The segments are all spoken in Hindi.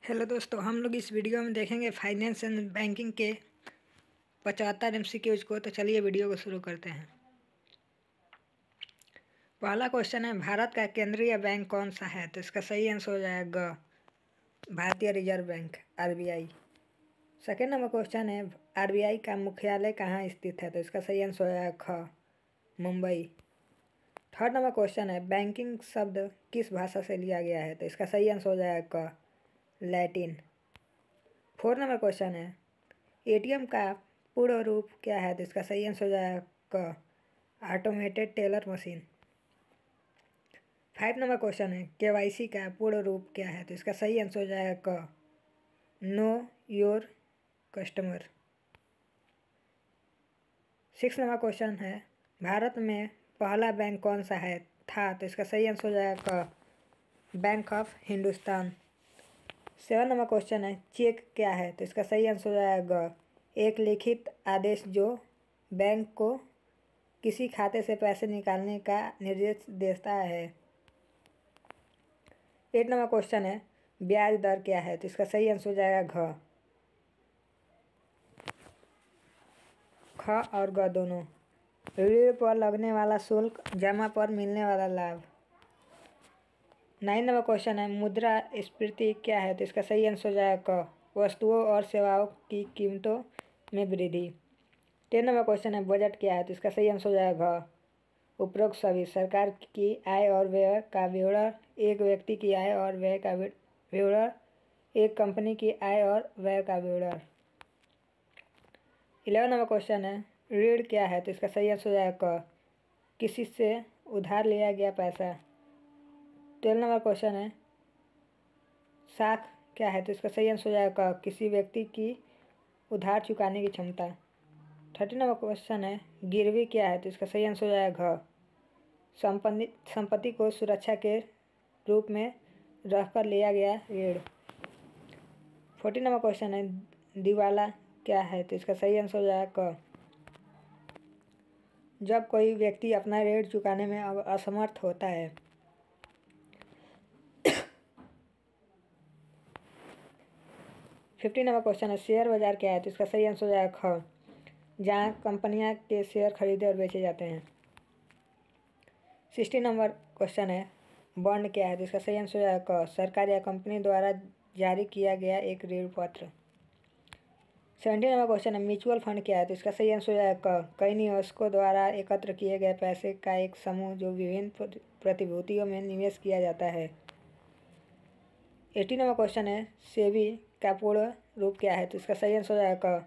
हेलो दोस्तों, हम लोग इस वीडियो में देखेंगे फाइनेंस एंड बैंकिंग के 75 MCQs को। तो चलिए वीडियो को शुरू करते हैं। पहला क्वेश्चन है, भारत का केंद्रीय बैंक कौन सा है? तो इसका सही आंसर हो जाएगा भारतीय reserve bank RBI। Second number question है, RBI का मुख्यालय कहाँ स्थित है? तो इसका सही आंसर हो जाएगा ख मुंबई। थर्ड नंबर क्वेश्चन है, बैंकिंग शब्द किस भाषा से लिया गया है? तो इसका सही आंसर हो जाएगा क लैटिन। फोर्थ नंबर क्वेश्चन है, ATM का पूर्ण रूप क्या है? तो इसका सही आंसर हो जाएगा automated teller machine. 5 number question है, KYC का पूर्ण रूप क्या है? तो इसका सही आंसर हो जाएगा know your customer. 6 number question है, भारत में पहला बैंक कौन सा है था? तो इसका सही आंसर हो जाएगा bank of Hindustan. 7 number question है, चेक क्या है? तो इसका सही आंसर हो जाएगा एक लिखित आदेश जो बैंक को किसी खाते से पैसे निकालने का निर्देश देता है। 8 नंबर क्वेश्चन है, ब्याज दर क्या है? तो इसका सही आंसर हो जाएगा ख और ग दोनों। ऋण पर लगने वाला शुल्क, जमा पर मिलने वाला लाभ। 9 नंबर क्वेश्चन है, मुद्रा स्फीति क्या है? तो इसका सही आंसर हो जाएगा क वस्तुओं और सेवाओं की कीमतों में वृद्धि। 10 नंबर क्वेश्चन है, बजट क्या है? तो इसका सही आंसर हो जाएगा उपरोक्त सभी। सरकार की आय और व्यय का विवरण, एक व्यक्ति की आय और व्यय का विवरण, एक कंपनी की आय और व्यय का विवरण। 11 नंबर क्वेश्चन है, ऋण क्या है? तो इसका सही आंसर हो जाएगा किसी से उधार लिया गया पैसा। 12 नंबर क्वेश्चन है, साख क्या है? तो इसका सही आंसर हो जाएगा किसी व्यक्ति की उधार चुकाने की क्षमता। 13 नंबर क्वेश्चन है, गिरवी क्या है? तो इसका सही आंसर हो जाएगा संपत्ति को सुरक्षा के रूप में रखकर लिया गया ऋण। 14 नंबर क्वेश्चन है, दिवाला क्या है? तो इसका सही आंसर हो जाएगा जब कोई व्यक्ति अपना ऋण चुकाने में असमर्थ होता है। 15 नंबर क्वेश्चन है, शेयर बाजार क्या है? तो इसका सही आंसर हो जाएगा ख, जहाँ कंपनियां के शेयर खरीदे और बेचे जाते हैं। 16 नंबर क्वेश्चन है, बॉन्ड क्या है? तो इसका सही आंसर हो जाएगा क, सरकार या कंपनी द्वारा जारी किया गया एक ऋण पत्र। 17 नंबर क्वेश्चन है, म्यूचुअल फंड क्या है? तो इसका सही आंसर हो जाएगा क, कई निवेशकों द्वारा एकत्र किए गए पैसे का एक समूह जो विभिन्न प्रतिभूतियों में निवेश किया जाता है। 18 नंबर क्वेश्चन है, सेबी का पूर्ण रूप क्या है? तो इसका सही आंसर हो जाएगा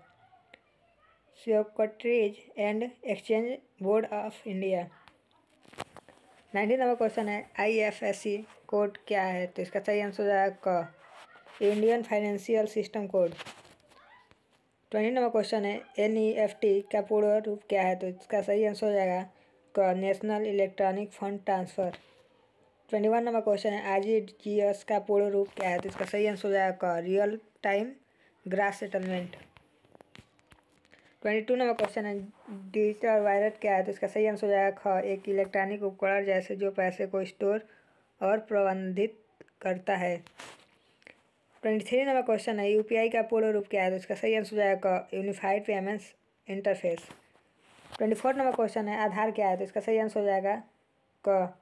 securities and exchange board of India. 19 number question है, IFSC कोड क्या है? तो इसका सही आंसर हो जाएगा Indian financial system code. 20 number question है, NEFT का पूर्ण रूप क्या है? तो इसका सही आंसर हो जाएगा क, national electronic fund transfer. 21 number question है, RTGS का पूर्ण रूप क्या है? तो इसका सही आंसर हो जाएगा real time gross settlement. 22 number question है, डिजिटल वॉलेट क्या है? तो इसका सही आंसर हो जाएगा ख, एक इलेक्ट्रॉनिक उपकरण जैसे जो पैसे को स्टोर और प्रबंधित करता है। 23 नंबर क्वेश्चन है, UPI का पूर्ण रूप क्या है? तो इसका सही आंसर हो जाएगा unified payments interface. 24 number question है, आधार क्या है? तो इसका सही आंसर हो जाएगा क,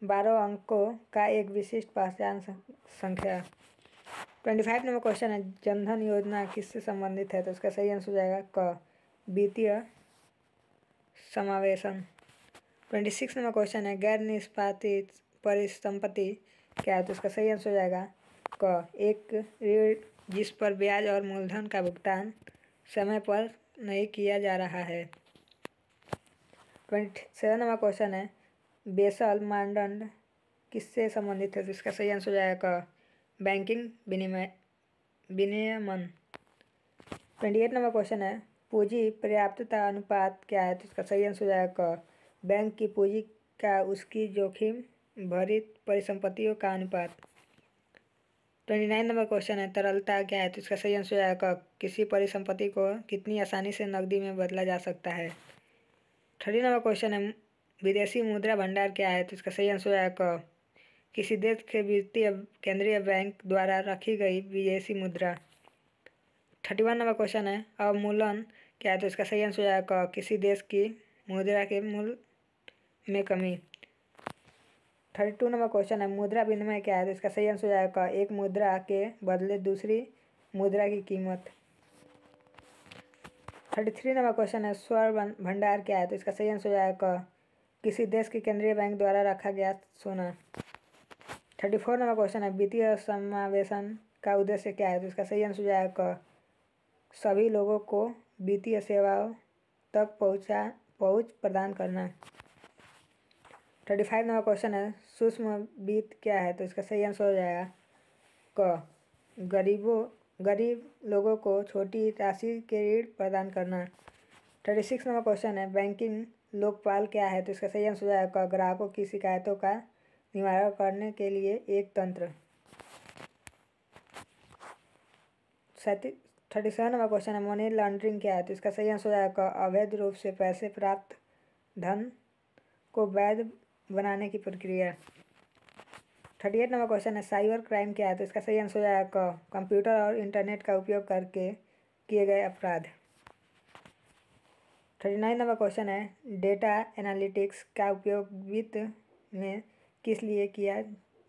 12 अंकों का एक विशिष्ट पहचान संख्या। 25 नंबर क्वेश्चन है, जनधन योजना किससे संबंधित है? तो इसका सही आंसर हो जाएगा क, वित्तीय समावेशन। 26 नंबर क्वेश्चन है, गैर निष्पादित परिसंपत्ति क्या है? तो इसका सही आंसर हो जाएगा क, एक ऋण जिस पर ब्याज और मूलधन का भुगतान समय पर नहीं किया जा रहा है। 27 नंबर क्वेश्चन है, बेसल मानदंड किससे संबंधित है? तो इसका सही आंसर हो जाएगा बैंकिंग विनियमन। 28 नंबर क्वेश्चन है, पूंजी पर्याप्तता अनुपात क्या है? तो इसका सही आंसर हो जाएगा बैंक की पूंजी का उसकी जोखिम भरित परिसंपत्तियों का अनुपात। 29 नंबर क्वेश्चन है, तरलता क्या है? तो इसका सही आंसर हो जाएगा किसी परिसंपत्ति को कितनी आसानी से नकदी में बदला जा सकता है। 30 नंबर क्वेश्चन है, विदेशी मुद्रा भंडार क्या है? तो इसका सही आंसर हो जाएगा किसी देश के वित्तीय केंद्रीय बैंक द्वारा रखी गई विदेशी मुद्रा। 31 नंबर क्वेश्चन है अवमूल्यन क्या है, तो इसका सही आंसर हो जाएगा किसी देश की मुद्रा के मूल्य में कमी। 32 नंबर क्वेश्चन है मुद्रा विनिमय क्या है, तो इसका सही आंसर हो जाएगा एक मुद्रा के बदले दूसरी मुद्रा की कीमत। 33 नंबर क्वेश्चन है स्वर्ण भंडार क्या है, तो इसका सही आंसर हो जाएगा किसी देश के केंद्रीय बैंक द्वारा रखा गया सोना। 34 नंबर क्वेश्चन है वित्तीय समावेशन का उद्देश्य क्या है, तो इसका सही आंसर हो जाएगा सभी लोगों को वित्तीय सेवाओं तक पहुँच प्रदान करना। 35 नंबर क्वेश्चन है सूक्ष्म वित्त क्या है, तो इसका सही आंसर हो जाएगा गरीब लोगों को छोटी राशि के ऋण प्रदान करना। 36 नंबर क्वेश्चन है बैंकिंग लोकपाल क्या है, तो इसका सही आंसर हो जाएगा ग्राहकों की शिकायतों का निवारण करने के लिए एक तंत्र। 37 नंबर क्वेश्चन है मनी लॉन्ड्रिंग क्या है, तो इसका सही आंसर हो जाएगा अवैध रूप से पैसे प्राप्त धन को वैध बनाने की प्रक्रिया। 38 नंबर क्वेश्चन है साइबर क्राइम क्या है, तो इसका सही आंसर हो जाएगा कंप्यूटर और इंटरनेट का उपयोग करके किए गए अपराध। 39 नंबर क्वेश्चन है डेटा एनालिटिक्स का उपयोग वित्त में किस लिए किया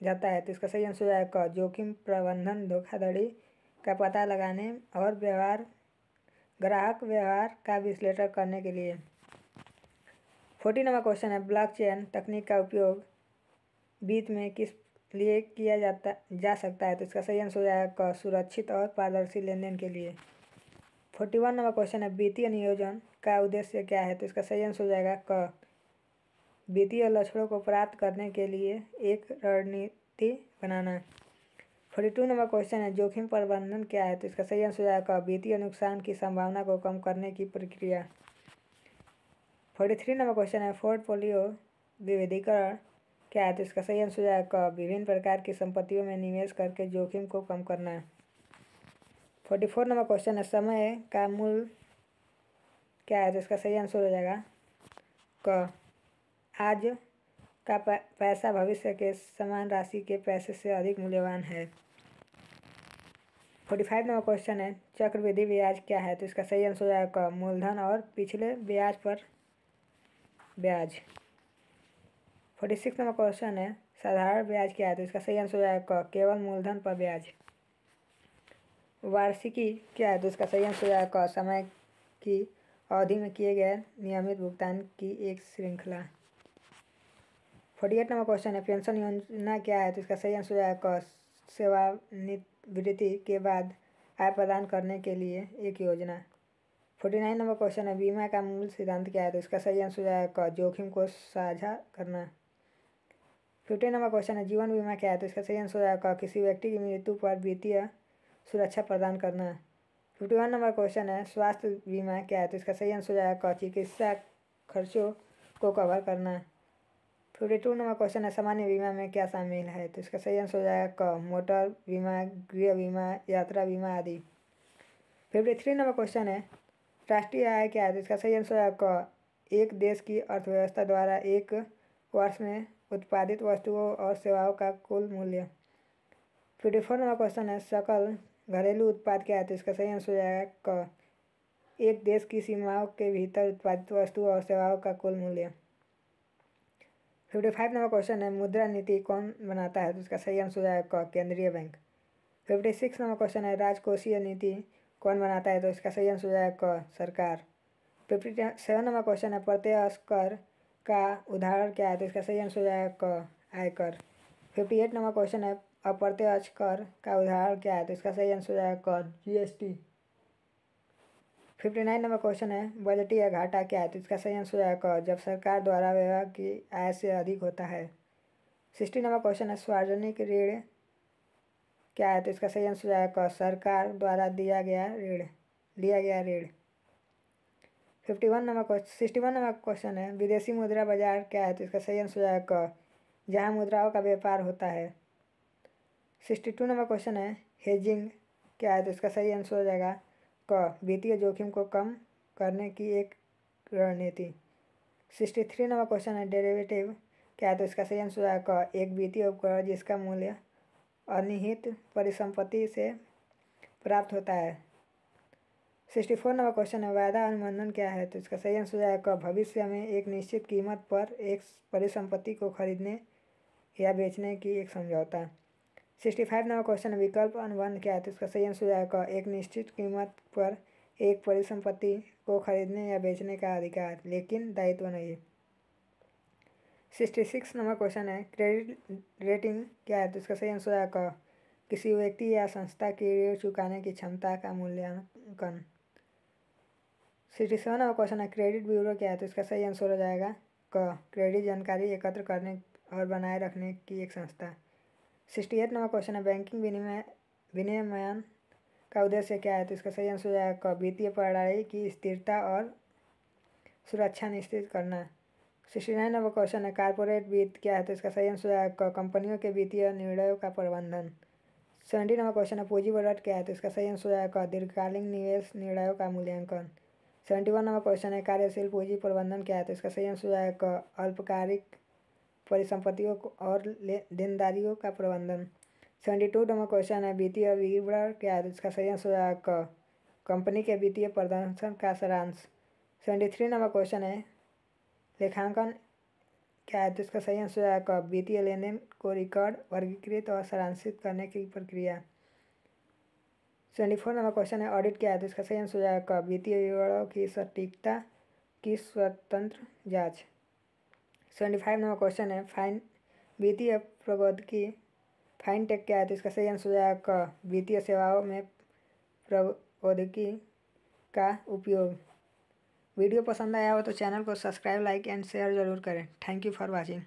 जाता है, तो इसका सही आंसर हो जाएगा जोखिम प्रबंधन धोखाधड़ी का पता लगाने और ग्राहक व्यवहार का विश्लेषण करने के लिए। 40 नंबर क्वेश्चन है ब्लॉकचेन तकनीक का उपयोग वित्त में किस लिए किया जा सकता है, तो इसका सही आंसर हो जाएगा सुरक्षित और पारदर्शी लेनदेन के लिए। 41 नंबर क्वेश्चन है वित्तीय नियोजन का उद्देश्य क्या है, तो इसका सही आंसर हो जाएगा वित्तीय लक्ष्यों को प्राप्त करने के लिए एक रणनीति बनाना। 42 नंबर क्वेश्चन है जोखिम प्रबंधन क्या है, तो इसका सही आंसर हो जाएगा वित्तीय नुकसान की संभावना को कम करने की प्रक्रिया। 43 नंबर क्वेश्चन है पोर्टफोलियो विविधीकरण क्या है, तो इसका सही आंसर हो जाएगा विभिन्न प्रकार की संपत्तियों में निवेश करके जोखिम को कम करना। 44 नंबर क्वेश्चन है समय का मूल्य क्या है, तो इसका सही आंसर हो जाएगा आज का पैसा भविष्य के समान राशि के पैसे से अधिक मूल्यवान है। 45 नंबर क्वेश्चन है चक्रवृद्धि ब्याज क्या है, तो इसका सही आंसर हो जाएगा मूलधन और पिछले ब्याज पर ब्याज। 46 नंबर क्वेश्चन है साधारण ब्याज क्या है, तो इसका सही आंसर हो जाएगा केवल मूलधन पर ब्याज। वार्षिकी क्या है, तो इसका सही आंसर हो जाएगा समय की अवधि में किए गए नियमित भुगतान की एक श्रृंखला। 48 नंबर क्वेश्चन है पेंशन योजना क्या है, तो इसका सही आंसर हो जाएगा सेवानिवृत्ति के बाद आय प्रदान करने के लिए एक योजना। 49 नंबर क्वेश्चन है बीमा का मूल सिद्धांत क्या है, तो इसका सही आंसर हो जाएगा जोखिम को साझा करना। 50 नंबर क्वेश्चन है जीवन बीमा क्या है, तो इसका सही आंसर हो जाएगा किसी व्यक्ति की मृत्यु पर वित्तीय सुरक्षा प्रदान करना। 51 नंबर क्वेश्चन है स्वास्थ्य बीमा क्या है, तो इसका सही आंसर हो जाएगा चिकित्सा खर्चों को कवर करना। 52 नंबर क्वेश्चन है सामान्य बीमा में क्या शामिल है, तो इसका सही आंसर हो जाएगा मोटर बीमा गृह बीमा यात्रा बीमा आदि। 53 नंबर क्वेश्चन है राष्ट्रीय आय क्या है, तो इसका सही आंसर हो जाएगा एक देश की अर्थव्यवस्था द्वारा एक वर्ष में उत्पादित वस्तुओं और सेवाओं का कुल मूल्य। 54 नंबर क्वेश्चन है सकल घरेलू उत्पाद क्या है, तो इसका सही आंसर हो जाएगा एक देश की सीमाओं के भीतर उत्पादित वस्तुओं और सेवाओं का कुल मूल्य। 55 नंबर क्वेश्चन है मुद्रा नीति कौन बनाता है, तो इसका सही आंसर हो जाएगा केंद्रीय बैंक। 56 नंबर क्वेश्चन है राजकोषीय नीति कौन बनाता है, तो इसका सही आंसर हो जाएगा सरकार। 57 नंबर क्वेश्चन है प्रत्यक्ष कर का उदाहरण क्या है, तो इसका सही आंसर हो जाएगा आयकर। 58 नंबर क्वेश्चन है अप्रत्यक्ष कर का उदाहरण क्या है, तो इसका सही आंसर हो जाएगा GST। 59 नंबर क्वेश्चन है बजटीय घाटा क्या है, तो इसका सही आंसर हो जाएगा जब सरकार द्वारा व्यय की आय से अधिक होता है। 60 नंबर क्वेश्चन है सार्वजनिक ऋण क्या है, तो इसका सही आंसर हो जाएगा सरकार द्वारा लिया गया ऋण। 61 नंबर क्वेश्चन है विदेशी मुद्रा बाजार क्या है, तो इसका सही आंसर हो जाएगा जहाँ मुद्राओं का व्यापार होता है। 62 नंबर क्वेश्चन है हेजिंग क्या है, तो इसका सही आंसर हो जाएगा वित्तीय जोखिम को कम करने की एक रणनीति। 63 नंबर क्वेश्चन है डेरिवेटिव क्या है तो इसका सही आंसर हो जाएगा क, एक वित्तीय उपकरण जिसका मूल्य अनिहित परिसंपत्ति से प्राप्त होता है। 64 नंबर क्वेश्चन है, वायदा अनुबंधन क्या है तो इसका सही आंसर हो जाएगा क, भविष्य में एक निश्चित कीमत पर एक परिसंपत्ति को खरीदने या बेचने की एक समझौता। 65 नंबर क्वेश्चन है, विकल्प अनुबंध क्या है तो इसका सही आंसर हो जाएगा क, एक निश्चित कीमत पर एक परिसंपत्ति को खरीदने या बेचने का अधिकार लेकिन दायित्व नहीं। 66 नंबर क्वेश्चन है, क्रेडिट रेटिंग क्या है तो इसका सही आंसर हो जाएगा क, किसी व्यक्ति या संस्था की ऋण चुकाने की क्षमता का मूल्यांकन। 67 नंबर क्वेश्चन है, क्रेडिट ब्यूरो क्या है तो इसका सही आंसर हो जाएगा क, क्रेडिट जानकारी एकत्र करने और बनाए रखने की एक संस्था। 68 नंबर क्वेश्चन है, बैंकिंग विनियमन का उद्देश्य क्या है तो इसका सही आंसर हो जाएगा क, वित्तीय प्रणाली की स्थिरता और सुरक्षा निश्चित करना। 69 नंबर क्वेश्चन है, कॉर्पोरेट वित्त क्या है तो इसका सही आंसर हो जाएगा क, कंपनियों के वित्तीय निर्णयों का प्रबंधन। 70 नंबर क्वेश्चन है, पूंजी बजट क्या है तो इसका सही आंसर हो जाएगा क, दीर्घकालीन निवेश निर्णयों का मूल्यांकन। 71 नंबर क्वेश्चन है, कार्यशील पूंजी प्रबंधन क्या है तो इसका सही आंसर हो जाएगा क, अल्पकालिक परिसंपत्तियों और देनदारियों का प्रबंधन। 72 नंबर क्वेश्चन है, वित्तीय विवरण क्या है तो इसका सही आंसर हो जाएगा क, कंपनी के वित्तीय प्रदर्शन का सारांश। 73 नंबर क्वेश्चन है, लेखांकन क्या है तो इसका सही आंसर हो जाएगा क, वित्तीय लेनदेन को रिकॉर्ड वर्गीकृत और सारांशित करने की प्रक्रिया। 74 नंबर क्वेश्चन है, ऑडिट क्या है तो इसका सही आंसर हो जाएगा क, वित्तीय विवरणों की सटीकता की स्वतंत्र जांच। 75 नंबर क्वेश्चन है, वित्तीय प्रौद्योगिकी फाइनटेक क्या है तो इसका सही आंसर हो जाएगा क, वित्तीय सेवाओं में प्रौद्योगिकी का उपयोग। वीडियो पसंद आया हो तो चैनल को सब्सक्राइब लाइक एंड शेयर ज़रूर करें। Thank you for watching.